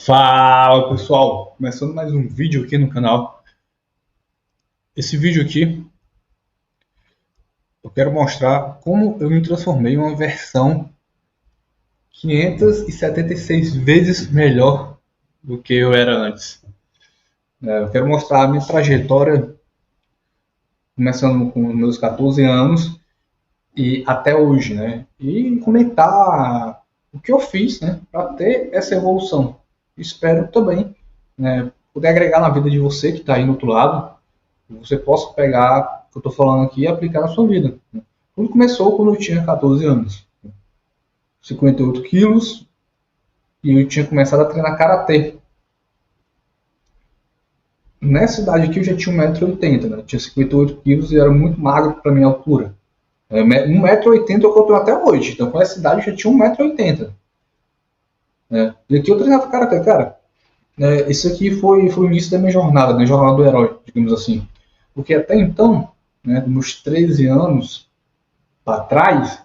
Fala pessoal, começando mais um vídeo aqui no canal. Esse vídeo aqui eu quero mostrar como eu me transformei em uma versão 576 vezes melhor do que eu era antes. Eu quero mostrar a minha trajetória, começando com meus 14 anos e até hoje, né? E comentar o que eu fiz, né, para ter essa evolução. Espero também, né, poder agregar na vida de você que está aí no outro lado, que você possa pegar o que eu estou falando aqui e aplicar na sua vida. Tudo começou quando eu tinha 14 anos, 58 quilos, e eu tinha começado a treinar karatê. Nessa idade aqui eu já tinha 1,80 m, né? Eu tinha 58 quilos e era muito magro para minha altura. 1,80 m eu conto até hoje, então com essa idade eu já tinha 1,80 m. Né? E aqui eu treinava karatê, cara. Isso aqui foi o início da minha jornada, né? Jornada do herói, digamos assim. Porque até então, né, dos meus 13 anos para trás,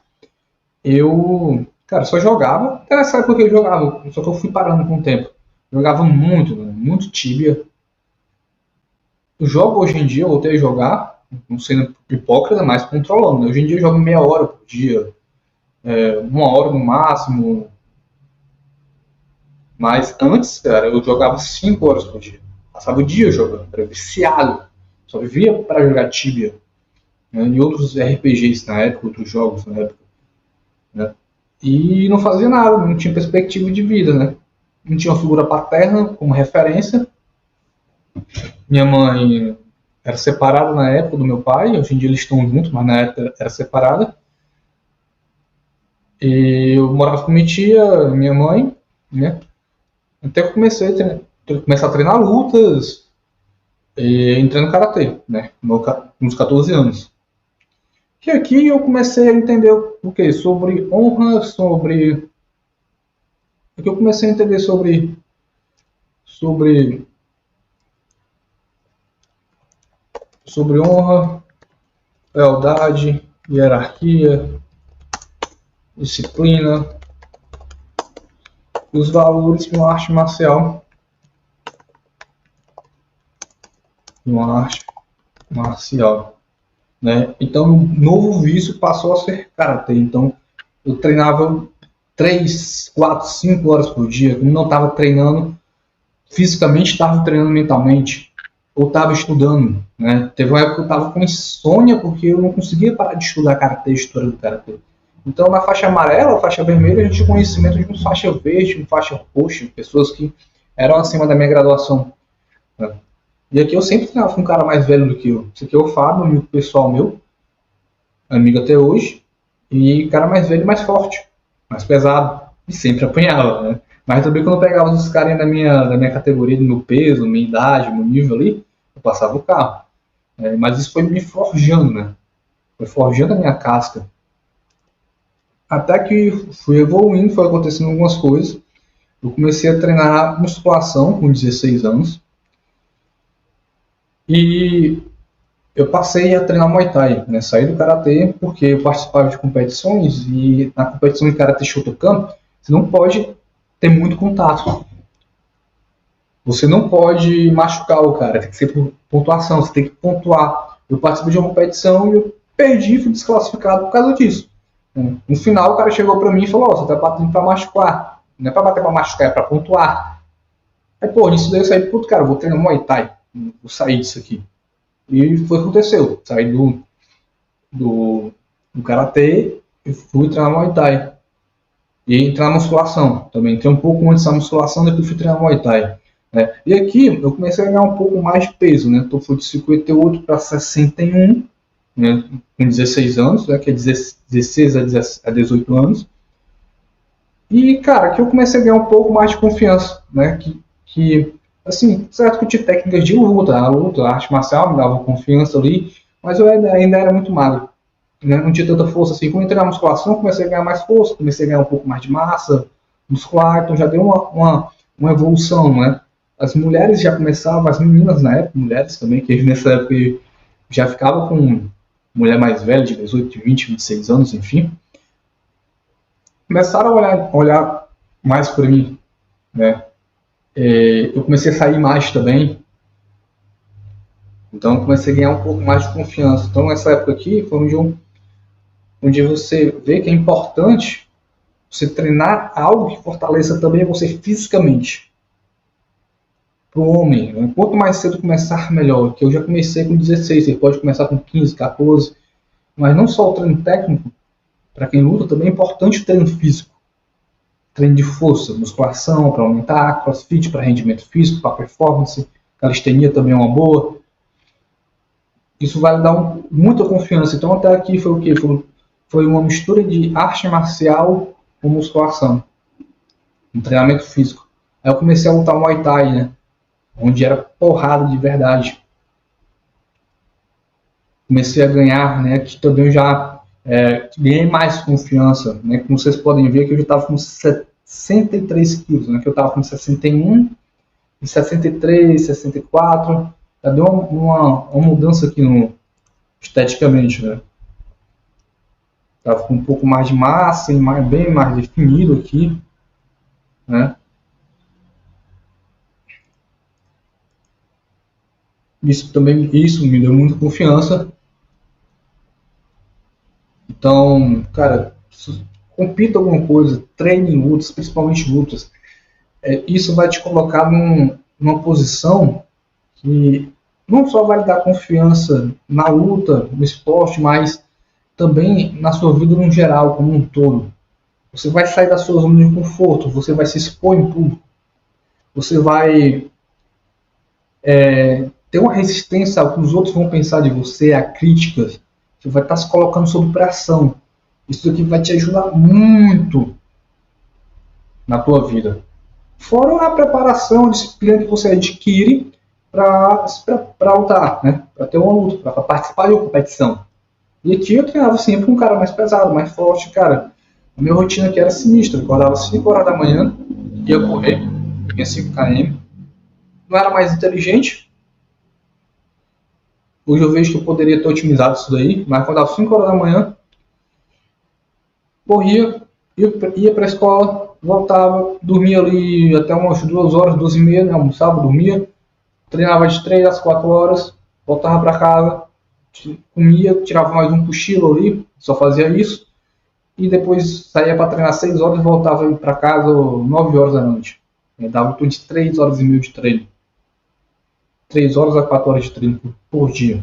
eu, cara, só jogava. Até nessa época que eu jogava, só que eu fui parando com o tempo. Jogava muito, né, muito Tibia. Eu jogo hoje em dia, eu voltei a jogar, não sendo hipócrita, mas controlando. Né? Hoje em dia eu jogo meia hora por dia, 1 hora no máximo. Mas antes, cara, eu jogava 5 horas por dia. Passava o dia jogando, era viciado. Só vivia para jogar Tibia, né, e outros RPGs na época, outros jogos na época. Né? E não fazia nada, não tinha perspectiva de vida, né? Não tinha uma figura paterna como referência. Minha mãe era separada na época do meu pai, hoje em dia eles estão juntos, mas na época era separada. E eu morava com minha tia, minha mãe, né? Até que eu comecei a treinar lutas e entrei no karatê, né? Nos 14 anos. E aqui eu comecei a entender o que? Sobre honra, sobre. Aqui eu comecei a entender sobre honra, lealdade, hierarquia, disciplina e os valores de uma arte marcial. Né? Então, o novo vício passou a ser karatê. Então, eu treinava 3, 4, 5 horas por dia. Como não estava treinando fisicamente, estava treinando mentalmente. Ou estava estudando. Né? Teve uma época que eu estava com insônia porque eu não conseguia parar de estudar karatê, história do karatê. Então, na faixa amarela, faixa vermelha, a gente tinha conhecimento de uma faixa verde, uma faixa roxa, pessoas que eram acima da minha graduação. Né? E aqui eu sempre treinava com um cara mais velho do que eu. Esse aqui é o Fábio, amigo pessoal meu, amigo até hoje, e cara mais velho e mais forte, mais pesado, e sempre apanhava, né? Mas também quando eu pegava os caras da minha categoria, do meu peso, minha idade, meu nível ali, eu passava o carro. Mas isso foi me forjando, né? Foi forjando a minha casca. Até que fui evoluindo, foi acontecendo algumas coisas. Eu comecei a treinar musculação com 16 anos. E eu passei a treinar Muay Thai, né? Saí do Karatê porque eu participava de competições e na competição de Karatê Shotokan você não pode ter muito contato. Você não pode machucar o cara, tem que ser por pontuação, você tem que pontuar. Eu participei de uma competição e eu perdi, fui desclassificado por causa disso. No final o cara chegou pra mim e falou, você tá batendo pra machucar. Não é pra bater pra machucar, é pra pontuar. Aí, pô, nisso daí eu saí, puto, cara, eu vou treinar Muay Thai. Vou sair disso aqui. E foi o que aconteceu. Saí do Karatê e fui treinar Muay Thai. E entrar na musculação também. Entrei um pouco antes da musculação, depois fui treinar Muay Thai. Né? E aqui eu comecei a ganhar um pouco mais de peso. Né? Então fui de 58 para 61, né? Com 16 anos, né? Que é 16 a 18 anos. E, cara, aqui eu comecei a ganhar um pouco mais de confiança. Né? Que assim, certo que eu tinha técnicas de luta, a arte marcial me dava confiança ali, mas eu ainda era muito magro. Né? Não tinha tanta força assim. Quando entrei na musculação, comecei a ganhar mais força, comecei a ganhar um pouco mais de massa muscular, então já deu uma evolução, né? As mulheres já começavam, as meninas na época, mulheres também, que nessa época já ficava com mulher mais velha, de 18, 20, 26 anos, enfim, começaram a olhar mais para mim, né? Eu comecei a sair mais também, então eu comecei a ganhar um pouco mais de confiança. Então nessa época aqui foi onde você vê que é importante você treinar algo que fortaleça também você fisicamente. Para o homem, né? Quanto mais cedo começar, melhor. Que eu já comecei com 16, você pode começar com 15, 14. Mas não só o treino técnico, para quem luta, também é importante o treino físico. Treino de força, musculação, para aumentar, crossfit para rendimento físico, para performance, calistenia também é uma boa. Isso vai dar muita confiança. Então até aqui foi o quê? Foi uma mistura de arte marcial com musculação. Um treinamento físico. Aí eu comecei a lutar Muay Thai, né? Onde era porrada de verdade. Comecei a ganhar, né? Que também eu já ganhei mais confiança, né? Como vocês podem ver que eu já estava com 63 quilos, né? Que eu estava com 61 e 63, 64. Já deu uma mudança aqui esteticamente, né? Tava com um pouco mais de massa, bem mais definido aqui, né? Isso me deu muita confiança. Então, cara, compita alguma coisa, treine em lutas, principalmente lutas. Isso vai te colocar numa posição que não só vai lhe dar confiança na luta, no esporte, mas também na sua vida no geral, como um todo. Você vai sair da sua zona de conforto, você vai se expor em público, você vai ter uma resistência ao que os outros vão pensar de você, a críticas. Você vai estar se colocando sob pressão. Isso aqui vai te ajudar muito na tua vida. Fora a preparação, a disciplina que você adquire para lutar, né? Para ter uma luta, para participar de uma competição. E aqui eu treinava sempre com um cara mais pesado, mais forte, cara. A minha rotina aqui era sinistra. Eu acordava 5 horas da manhã, ia correr, ia 5 km. Não era mais inteligente. Hoje eu vejo que eu poderia ter otimizado isso daí, mas acordava 5 horas da manhã, corria, ia para a escola, voltava, dormia ali até umas 2 horas, 2h30, né? Almoçava, dormia, treinava de 3 às 4 horas, voltava para casa, comia, tirava mais um cochilo ali, só fazia isso, e depois saía para treinar 6 horas e voltava para casa 9 horas da noite. Dava um de 3 horas e meia de treino. 3 horas a 4 horas de treino por dia.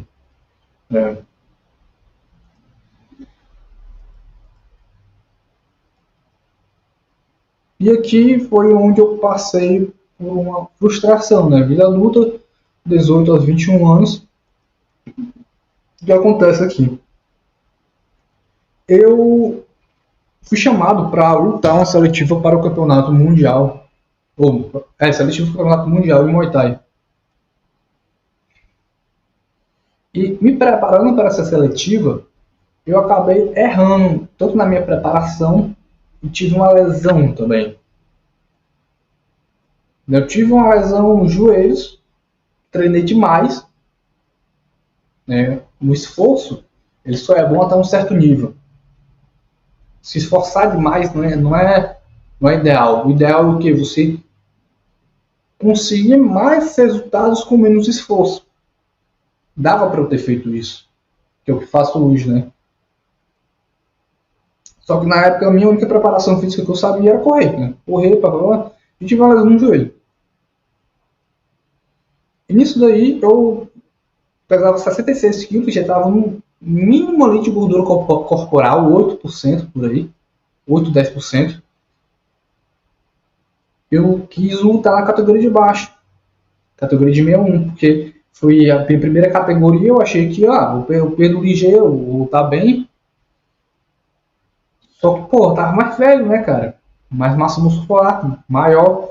E aqui foi onde eu passei por uma frustração, né? Vida adulta, 18 aos 21 anos. O que acontece aqui? Eu fui chamado para lutar uma seletiva para o campeonato mundial. Seletiva para o campeonato mundial em Muay Thai. E me preparando para essa seletiva, eu acabei errando tanto na minha preparação e tive uma lesão também. Eu tive uma lesão nos joelhos, treinei demais, né? O esforço ele só é bom até um certo nível. Se esforçar demais não é ideal. O ideal é o que? Você conseguir mais resultados com menos esforço. Dava para eu ter feito isso, que é o que faço hoje, né? Só que na época a minha única preparação física que eu sabia era correr, né? Correr, e tive uma lesão no joelho. E nisso daí eu pesava 66 quilos, já estava no mínimo ali de gordura corporal, 8% por aí, 8, 10%. Eu quis lutar na categoria de baixo, categoria de 61, porque foi a minha primeira categoria, eu achei que, eu perdo ligeiro, vou lutar bem. Só que, eu tava mais velho, né, cara? Mais massa muscular, maior.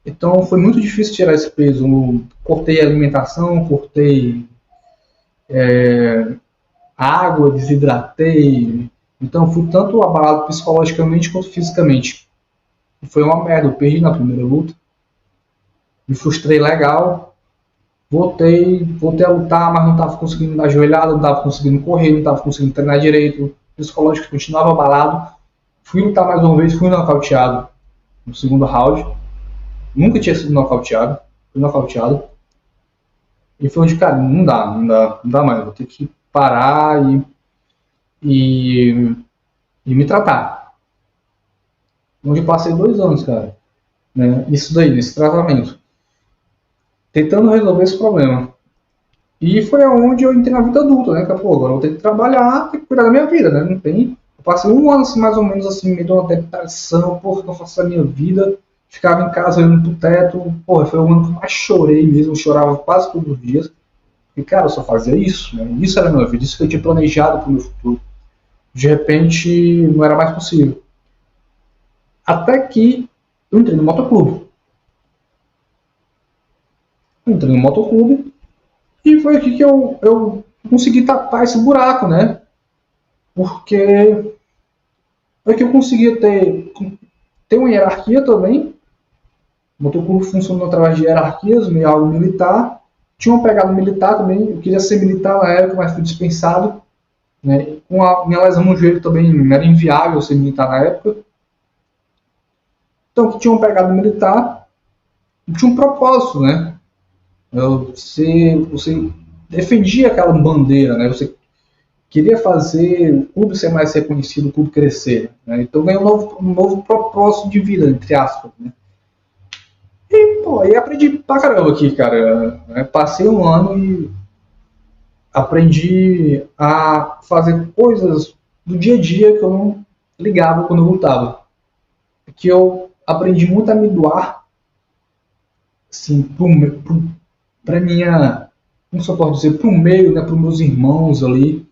Então foi muito difícil tirar esse peso. Eu cortei a alimentação, cortei água, desidratei. Então fui tanto abalado psicologicamente quanto fisicamente. E foi uma merda, eu perdi na primeira luta. Me frustrei legal. Voltei a lutar, mas não estava conseguindo dar joelhada, não estava conseguindo correr, não estava conseguindo treinar direito. O psicológico continuava abalado. Fui lutar mais uma vez, fui nocauteado no segundo round. Nunca tinha sido nocauteado. Fui nocauteado. E foi onde, cara, não dá mais. Vou ter que parar e, e me tratar. Onde eu passei 2 anos, cara. Né? Isso daí, nesse tratamento. Tentando resolver esse problema. E foi aonde eu entrei na vida adulta, né? Que, pô, agora eu vou ter que trabalhar, ter que cuidar da minha vida, né? Não tem. Eu passei 1 ano, assim, mais ou menos, assim, meio de uma depressão, porra, que eu faço da minha vida. Ficava em casa olhando pro teto, porra, foi o ano que eu mais chorei mesmo, eu chorava quase todos os dias. E, cara, eu só fazia isso, né? Isso era a minha vida, isso que eu tinha planejado pro meu futuro. De repente, não era mais possível. Até que eu entrei no motoclube. Entrei no motoclube e foi aqui que eu consegui tapar esse buraco, né? Porque é que eu conseguia ter uma hierarquia também. O motoclube funciona através de hierarquias, meio algo militar. Tinha uma pegada militar também. Eu queria ser militar na época, mas fui dispensado. Né? Com a minha lesão no joelho também era inviável ser militar na época. Então, que tinha uma pegada militar, tinha um propósito, né? Você defendia aquela bandeira, né? Você queria fazer o clube ser mais reconhecido, o clube crescer. Né? Então ganhou um novo propósito de vida, entre aspas. Né? E, pô, aí aprendi pra caramba aqui, cara. Passei um ano e aprendi a fazer coisas do dia a dia que eu não ligava quando eu voltava. Que eu aprendi muito a me doar, assim, pra minha, como se eu posso dizer, pro meio, né, pros meus irmãos ali.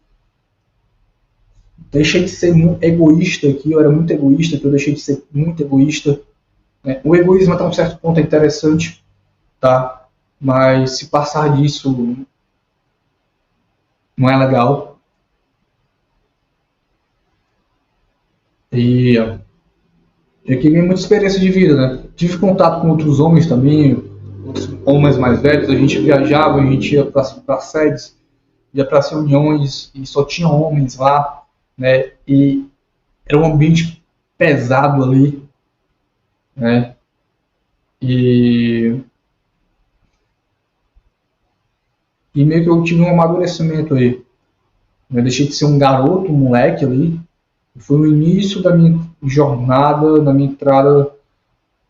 Deixei de ser muito egoísta aqui, eu era muito egoísta, que eu deixei de ser muito egoísta. Né? O egoísmo até um certo ponto é interessante, tá? Mas se passar disso não é legal. E eu tive muita experiência de vida, né? Tive contato com outros homens também, outros homens mais velhos, a gente viajava, a gente ia para sedes, ia para reuniões e só tinha homens lá, né? E era um ambiente pesado ali, né? E meio que eu tive um amadurecimento aí. Eu deixei de ser um garoto, um moleque ali. Foi o início da minha jornada, da minha entrada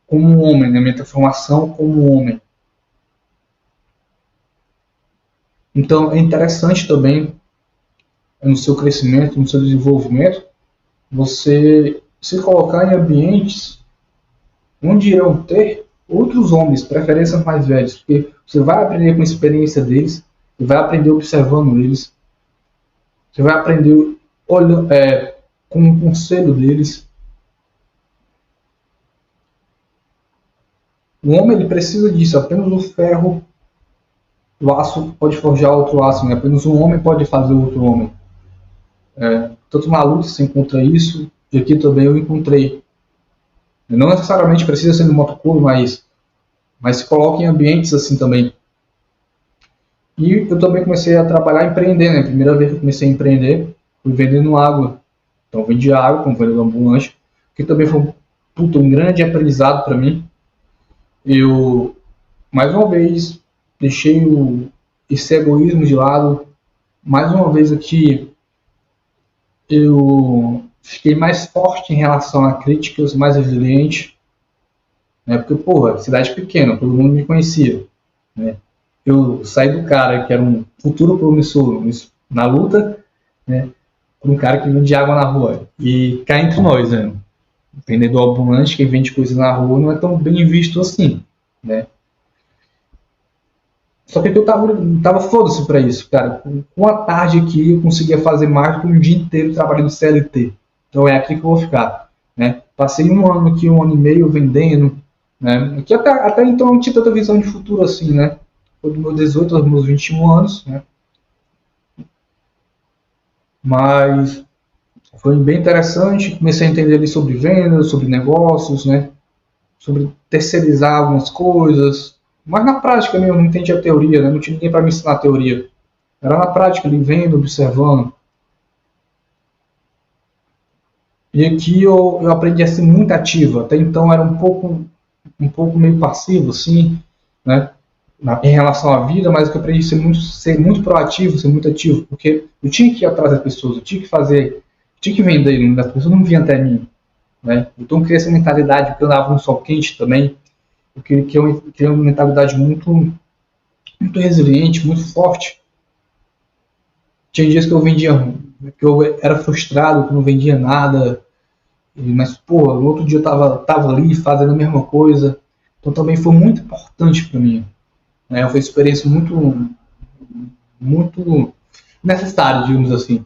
como um homem, da minha transformação como um homem. Então é interessante também no seu crescimento, no seu desenvolvimento, você se colocar em ambientes onde irão ter outros homens, preferências mais velhos, porque você vai aprender com a experiência deles, você vai aprender observando eles, você vai aprender olhando, com o conselho deles. O homem ele precisa disso, apenas o ferro, o aço pode forjar outro aço, né? Apenas um homem pode fazer outro homem. Tanto na luta se encontra isso, e aqui também eu encontrei. Não necessariamente precisa ser no motoclube, mas se coloca em ambientes assim também. E eu também comecei a trabalhar e empreender, né? Primeira vez que eu comecei a empreender, fui vendendo água. Então vendi água como vendedor ambulante, que também foi um grande aprendizado para mim. Eu, mais uma vez, deixei esse egoísmo de lado. Mais uma vez aqui, eu fiquei mais forte em relação a críticas, mais resiliente. Né? Porque, porra, cidade pequena, todo mundo me conhecia. Né? Eu saí do cara que era um futuro promissor na luta, né? Para um cara que vende água na rua. E cá entre nós, né? O vendedor ambulante, quem vende coisas na rua, não é tão bem visto assim, né? Só que eu tava foda-se pra isso, cara. Com a tarde aqui, eu conseguia fazer mais do que um dia inteiro trabalhando CLT. Então é aqui que eu vou ficar, né? Passei um ano aqui, 1 ano e meio vendendo, né? Aqui até então eu não tinha tanta visão de futuro assim, né? Foi dos meus 18 aos meus 21 anos, né? Mas foi bem interessante, comecei a entender ali sobre vendas, sobre negócios, né? Sobre terceirizar algumas coisas, mas na prática mesmo, não entendi a teoria, né? Não tinha ninguém para me ensinar a teoria. Era na prática, ali vendo, observando. E aqui eu aprendi a ser muito ativo. Até então era um pouco um pouco meio passivo, assim, né? Em relação à vida, mas que eu aprendi a ser muito proativo, ser muito ativo, porque eu tinha que ir atrás das pessoas, eu tinha que fazer, tinha que vender, as pessoas não vinham até mim, né? Então eu criei essa mentalidade, porque eu dava um sol quente também, eu criei uma mentalidade muito resiliente, muito forte. Tinha dias que eu vendia, que eu era frustrado, que não vendia nada, mas, pô, no outro dia eu tava ali fazendo a mesma coisa, então também foi muito importante para mim, né? Foi uma experiência muito necessária, digamos assim.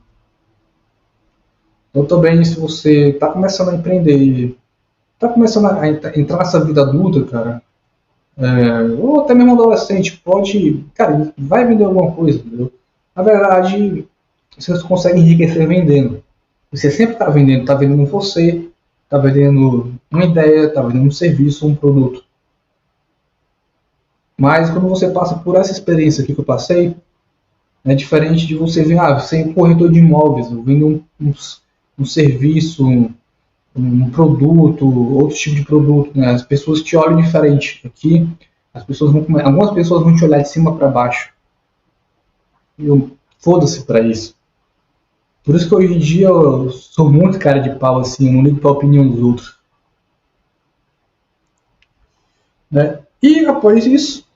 Então também, se você está começando a empreender, está começando a entrar nessa vida adulta, cara, ou até mesmo adolescente, pode, cara, vai vender alguma coisa, entendeu? Na verdade, você consegue enriquecer vendendo. Você sempre está vendendo você, está vendendo uma ideia, está vendendo um serviço, um produto. Mas quando você passa por essa experiência aqui que eu passei, é diferente de você ver, você é um corretor de imóveis, eu vendo um serviço, um produto, outro tipo de produto, né? As pessoas te olham diferente. Aqui, algumas pessoas vão te olhar de cima para baixo. E eu foda-se para isso. Por isso que hoje em dia eu sou muito cara de pau, assim, eu não ligo para a opinião dos outros. Né? E após isso,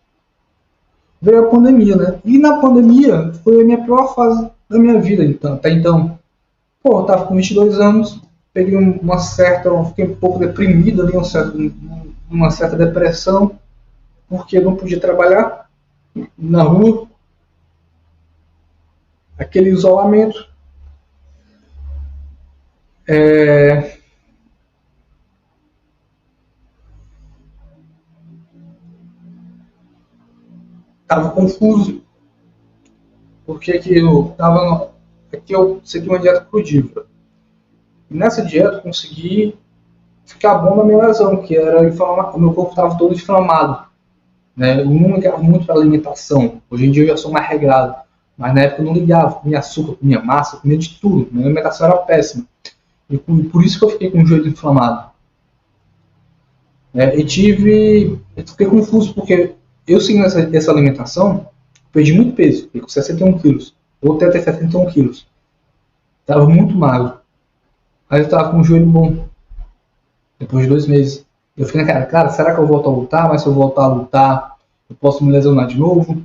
veio a pandemia, né? E na pandemia foi a minha pior fase da minha vida, então, até então. Pô, eu tava com 22 anos, peguei uma certa, eu fiquei um pouco deprimido ali, uma certa depressão, porque eu não podia trabalhar na rua, aquele isolamento. Tava confuso, porque aqui eu segui uma dieta crudívora. E nessa dieta eu consegui ficar bom na minha lesão, que era o meu corpo estava todo inflamado. Né? Eu não ligava muito para alimentação. Hoje em dia eu já sou mais regrado. Mas na época eu não ligava, comia açúcar, comia massa, comia de tudo. Minha alimentação era péssima. E por isso que eu fiquei com o joelho inflamado. Eu fiquei confuso porque eu seguindo essa alimentação, perdi muito peso, fiquei com 61 quilos. Voltei até 71 quilos. Estava muito magro. Aí eu estava com o joelho bom. Depois de 2 meses. Eu fiquei naquela, cara, será que eu volto a lutar? Mas se eu voltar a lutar, eu posso me lesionar de novo.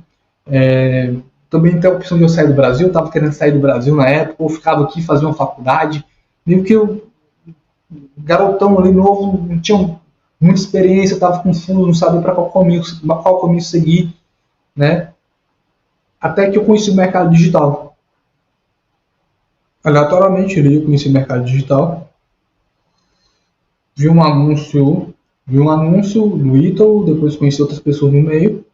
Também tem a opção de eu sair do Brasil. Eu estava querendo sair do Brasil na época, ou ficava aqui fazer uma faculdade. Meio que eu, garotão ali novo, não tinha muita experiência, estava confuso, não sabia para qual caminho seguir, né? Até que eu conheci o mercado digital. Aleatoriamente, eu conheci o mercado digital. Vi um anúncio no Ítalo, depois conheci outras pessoas no meio.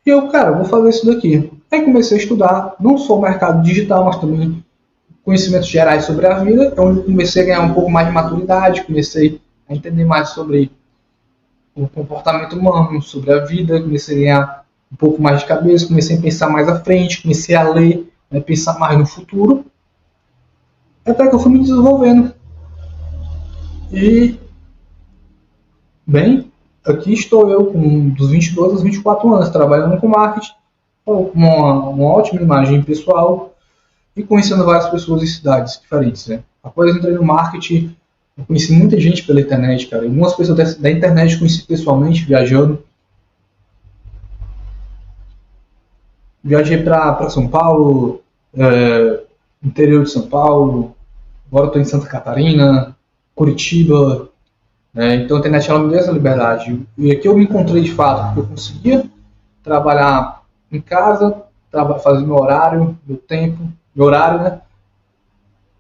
E eu, cara, vou fazer isso daqui. Aí comecei a estudar, não só o mercado digital, mas também conhecimentos gerais sobre a vida, é onde eu comecei a ganhar um pouco mais de maturidade, comecei a entender mais sobre o comportamento humano, sobre a vida, comecei a ganhar um pouco mais de cabeça, comecei a pensar mais à frente, comecei a ler, né, pensar mais no futuro, até que eu fui me desenvolvendo. E, bem, aqui estou eu com dos 22 aos 24 anos, trabalhando com marketing, com uma ótima imagem pessoal e conhecendo várias pessoas em cidades diferentes. Né? Após eu entrei no marketing, eu conheci muita gente pela internet, cara. Algumas pessoas da internet eu conheci pessoalmente, viajando. Viajei para São Paulo, interior de São Paulo, agora estou em Santa Catarina, Curitiba. Então a internet ela me deu essa liberdade. E aqui eu me encontrei de fato, porque eu conseguia trabalhar em casa, fazer meu horário, meu tempo, meu horário,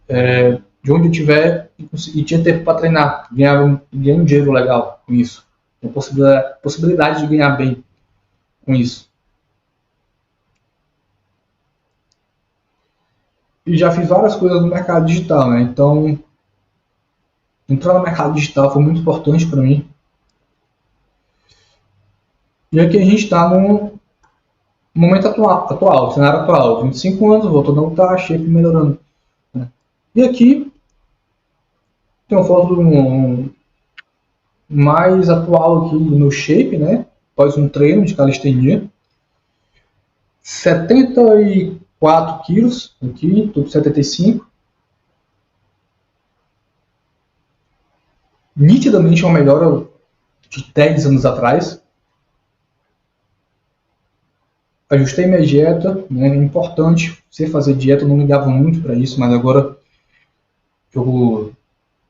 né? De onde eu estiver e tinha tempo para treinar. Ganhei um dinheiro legal com isso. Tem possibilidade de ganhar bem com isso. E já fiz várias coisas no mercado digital, né? Então, entrar no mercado digital foi muito importante para mim. E aqui a gente está no momento atual, cenário atual, 25 anos, voltando a lutar, shape melhorando. Né? E aqui tem uma foto mais atual aqui do meu shape, né? Após um treino de calistenia. 74 quilos aqui, estou com 75. Nitidamente é uma melhora de 10 anos atrás. Ajustei minha dieta, né? É importante você fazer dieta, eu não ligava muito para isso, mas agora eu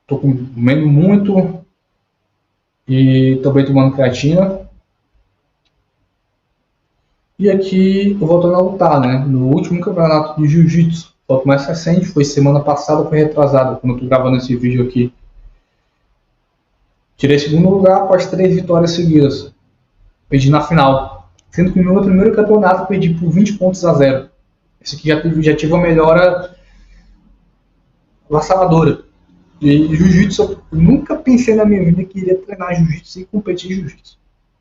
estou comendo muito e também tomando creatina. E aqui eu voltando a lutar, né? No último campeonato de jiu-jitsu, o mais recente foi semana passada, foi retrasado, quando eu estou gravando esse vídeo aqui. Tirei segundo lugar após 3 vitórias seguidas. Perdi na final. Sendo que no meu primeiro campeonato eu perdi por 20 pontos a 0. Esse aqui já tive uma melhora avassaladora. E jiu-jitsu, eu nunca pensei na minha vida que iria treinar jiu-jitsu e competir em jiu-jitsu.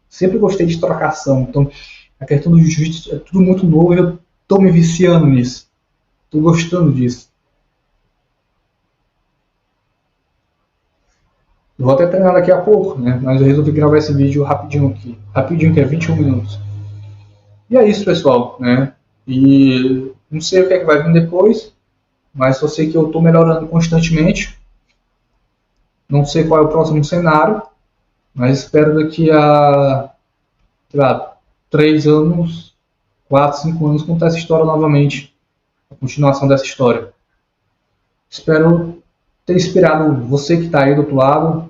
Sempre gostei de trocação. Então, a questão do jiu-jitsu é tudo muito novo e eu estou me viciando nisso. Estou gostando disso. Eu vou até treinar daqui a pouco, né? Mas eu resolvi gravar esse vídeo rapidinho aqui. Rapidinho, que é 21 minutos. E é isso, pessoal, né? E não sei o que é que vai vir depois, mas só sei que eu estou melhorando constantemente. Não sei qual é o próximo cenário, mas espero daqui a, sei lá, 3 anos, 4, 5 anos, contar essa história novamente. A continuação dessa história. Espero ter inspirado você que está aí do outro lado,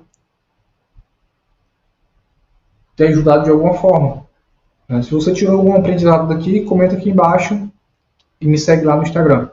ter ajudado de alguma forma. Se você tirou algum aprendizado daqui, comenta aqui embaixo e me segue lá no Instagram.